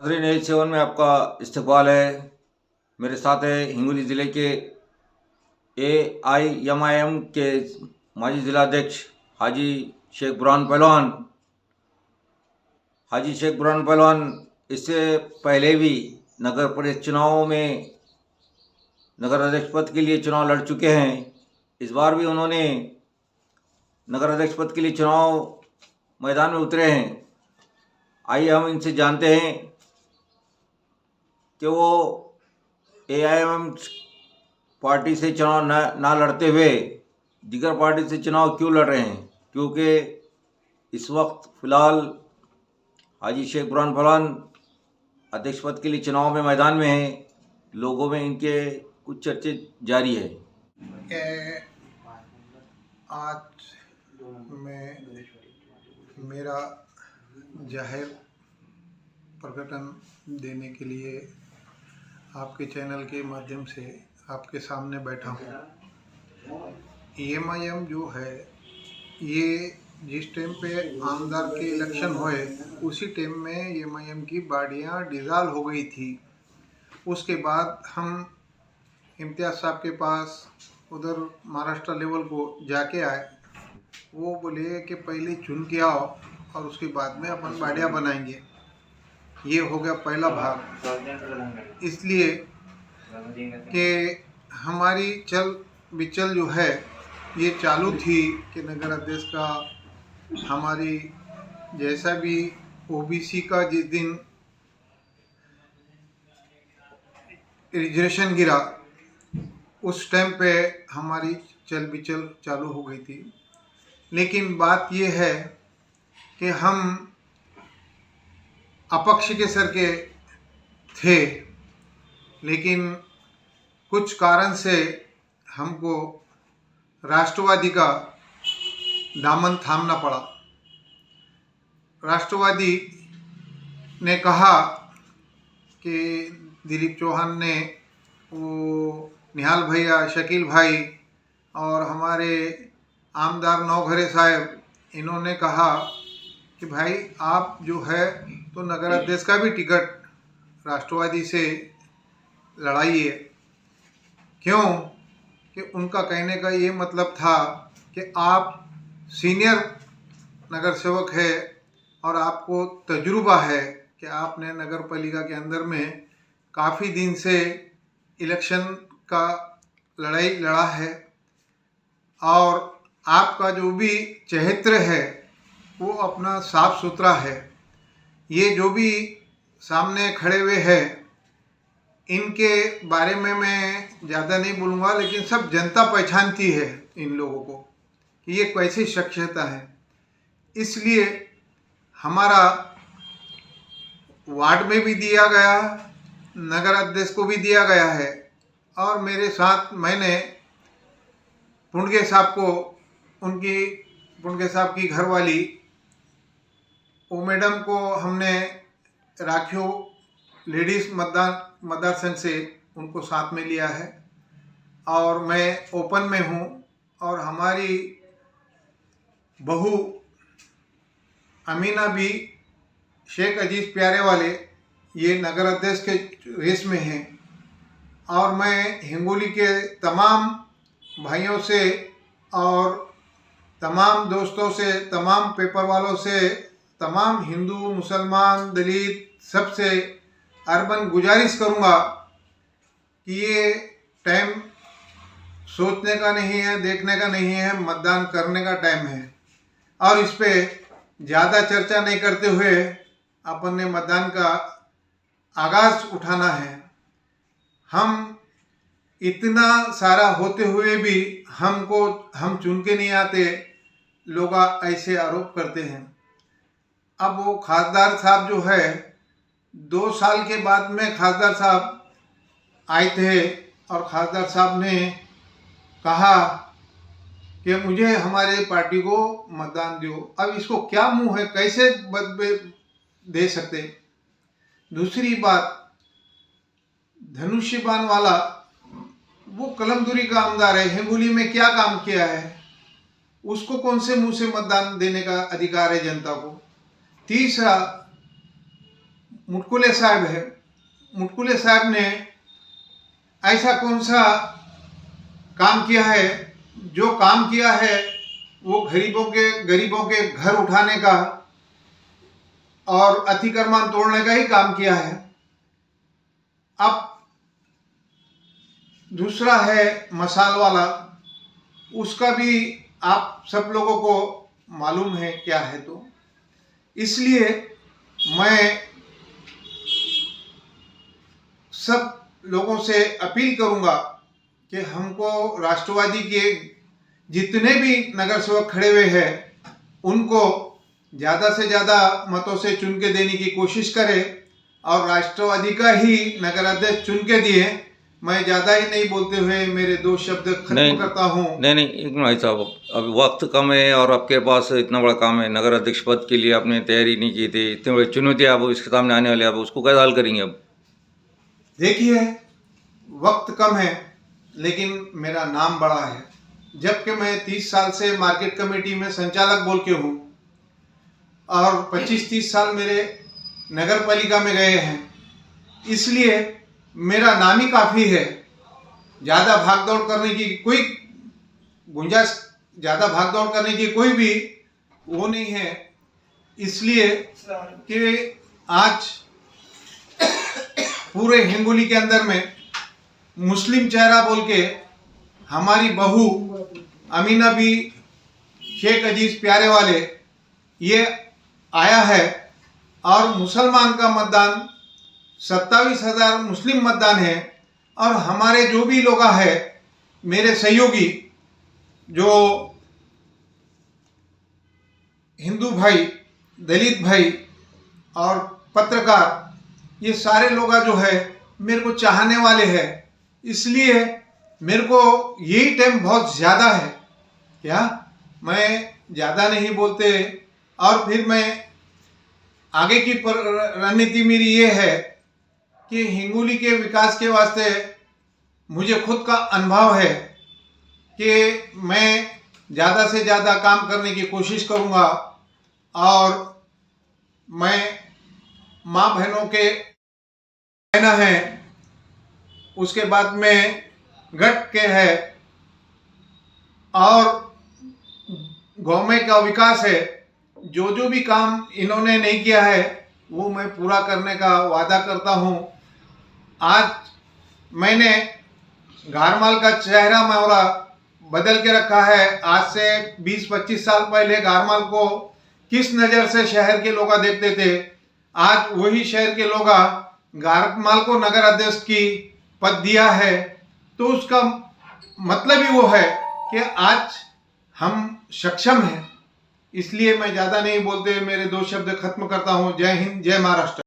नाज़रीन H7 में आपका इस्तकबाल है। मेरे साथ है हिंगोली ज़िले के AIMIM के माजी ज़िलाध्यक्ष हाजी शेख बुरहान पहलवान। हाजी शेख बुरहान पहलवान इससे पहले भी नगर परिषद चुनावों में नगर अध्यक्ष पद के लिए चुनाव लड़ चुके हैं। इस बार भी उन्होंने नगर अध्यक्ष पद के लिए चुनाव मैदान में उतरे हैं। आइए हम इनसे जानते हैं कि वो AIMIM पार्टी से चुनाव ना लड़ते हुए दीगर पार्टी से चुनाव क्यों लड़ रहे हैं, क्योंकि इस वक्त फ़िलहाल हाजी शेख बुरहान पहलवान अध्यक्ष पद के लिए चुनाव में मैदान में हैं। लोगों में इनके कुछ चर्चे जारी है। आज मैं मेरा जाहिर प्रकटन देने के लिए आपके चैनल के माध्यम से आपके सामने बैठा हूँ। AIMIM जो है ये जिस टाइम पे आमदार के इलेक्शन हुए उसी टाइम में AIMIM की बॉडियाँ डिज़ाल्व हो गई थी। उसके बाद हम इम्तियाज़ साहब के पास उधर महाराष्ट्र लेवल को जाके आए। वो बोले कि पहले चुन के आओ और उसके बाद में अपन बाड़ियाँ बनाएंगे। ये हो गया पहला भाग, इसलिए कि हमारी चल बिचल जो है ये चालू थी कि नगर अध्यक्ष का हमारी जैसा भी OBC का जिस दिन रिजर्वेशन गिरा उस टाइम पे हमारी चल बिचल चालू हो गई थी। लेकिन बात ये है कि हम अपक्ष के सर के थे, लेकिन कुछ कारण से हमको राष्ट्रवादी का दामन थामना पड़ा। राष्ट्रवादी ने कहा कि दिलीप चौहान ने वो निहाल भैया, शकील भाई और हमारे आमदार नौघरे साहब, इन्होंने कहा कि भाई आप जो है तो नगर अध्यक्ष का भी टिकट राष्ट्रवादी से लड़ाइए। क्यों कि उनका कहने का ये मतलब था कि आप सीनियर नगर सेवक है और आपको तजुर्बा है कि आपने नगर पालिका के अंदर में काफ़ी दिन से इलेक्शन का लड़ाई लड़ा है और आपका जो भी चरित्र है वो अपना साफ सुथरा है। ये जो भी सामने खड़े हुए हैं इनके बारे में मैं ज़्यादा नहीं बोलूँगा, लेकिन सब जनता पहचानती है इन लोगों को कि ये कैसी शख्सियत है। इसलिए हमारा वार्ड में भी दिया गया, नगर अध्यक्ष को भी दिया गया है और मेरे साथ मैंने पुंडगे साहब को, उनकी पुंडगे साहब की घरवाली वो मैडम को हमने राखियों लेडीज़ मतदार संघ से उनको साथ में लिया है और मैं ओपन में हूँ। और हमारी बहू अमीना भी शेख अजीज़ प्यारे वाले ये नगर अध्यक्ष के रेस में हैं। और मैं हिंगोली के तमाम भाइयों से और तमाम दोस्तों से, तमाम पेपर वालों से, तमाम हिंदू, मुसलमान, दलित सबसे अर्बन गुजारिश करूँगा कि ये टाइम सोचने का नहीं है, देखने का नहीं है, मतदान करने का टाइम है। और इस पे ज़्यादा चर्चा नहीं करते हुए अपन ने मतदान का आगाज़ उठाना है। हम इतना सारा होते हुए भी हम चुन के नहीं आते, लोग ऐसे आरोप करते हैं। अब वो खासदार साहब जो है 2 साल के बाद में खासदार साहब आए थे और खासदार साहब ने कहा कि मुझे हमारे पार्टी को मतदान दो। अब इसको क्या मुंह है, कैसे दे सकते। दूसरी बात, धनुष्यबाण वाला वो कलमदुरी का आमदार है, हिंगोली में क्या काम किया है, उसको कौन से मुंह से मतदान देने का अधिकार है जनता को। तीसरा, मुटकुले साहब है। मुटकुले साहब ने ऐसा कौन सा काम किया है, जो काम किया है वो गरीबों के घर उठाने का और अतिक्रमण तोड़ने का ही काम किया है। अब दूसरा है मसाल वाला, उसका भी आप सब लोगों को मालूम है क्या है। तो इसलिए मैं सब लोगों से अपील करूंगा कि हमको राष्ट्रवादी के जितने भी नगर सेवक खड़े हुए हैं उनको ज़्यादा से ज़्यादा मतों से चुन के देने की कोशिश करें और राष्ट्रवादी का ही नगर अध्यक्ष चुन के दिए। मैं ज़्यादा ही नहीं बोलते हुए मेरे 2 शब्द खत्म करता हूँ। नहीं, एक मिनट भाई साहब, अभी वक्त कम है और आपके पास इतना बड़ा काम है। नगर अध्यक्ष पद के लिए आपने तैयारी नहीं की थी, इतनी बड़ी चुनौती अब इसके सामने आने वाली है, अब उसको कैसे हल करेंगे? अब देखिए, वक्त कम है लेकिन मेरा नाम बड़ा है। जबकि मैं 30 साल से मार्केट कमेटी में संचालक बोल के हूँ और 25-30 साल मेरे नगर पालिका में गए हैं, इसलिए मेरा नाम ही काफ़ी है। ज़्यादा भागदौड़ करने की कोई गुंजाइश, ज़्यादा भागदौड़ करने की कोई भी वो नहीं है। इसलिए कि आज पूरे हिंगोली के अंदर में मुस्लिम चेहरा बोल के हमारी बहू अमीना बी शेख अजीज प्यारे वाले ये आया है और मुसलमान का मतदान 27,000 मुस्लिम मतदान है। और हमारे जो भी लोग हैं, मेरे सहयोगी जो हिंदू भाई, दलित भाई और पत्रकार, ये सारे लोग जो है मेरे को चाहने वाले हैं। इसलिए मेरे को यही टाइम बहुत ज़्यादा है, क्या मैं ज़्यादा नहीं बोलते। और फिर मैं आगे की रणनीति मेरी ये है कि हिंगोली के विकास के वास्ते मुझे खुद का अनुभव है कि मैं ज़्यादा से ज़्यादा काम करने की कोशिश करूँगा और मैं माँ बहनों के कहना है, उसके बाद में गट के है और गवर्नमेंट का विकास है। जो भी काम इन्होंने नहीं किया है वो मैं पूरा करने का वादा करता हूँ। आज मैंने गारमाल का चेहरा मोहरा बदल के रखा है। आज से 20-25 साल पहले गारमाल को किस नज़र से शहर के लोग देखते थे, आज वही शहर के लोग गारमाल को नगर अध्यक्ष की पद दिया है। तो उसका मतलब ही वो है कि आज हम सक्षम हैं। इसलिए मैं ज़्यादा नहीं बोलते, मेरे 2 शब्द खत्म करता हूँ। जय हिंद, जय महाराष्ट्र।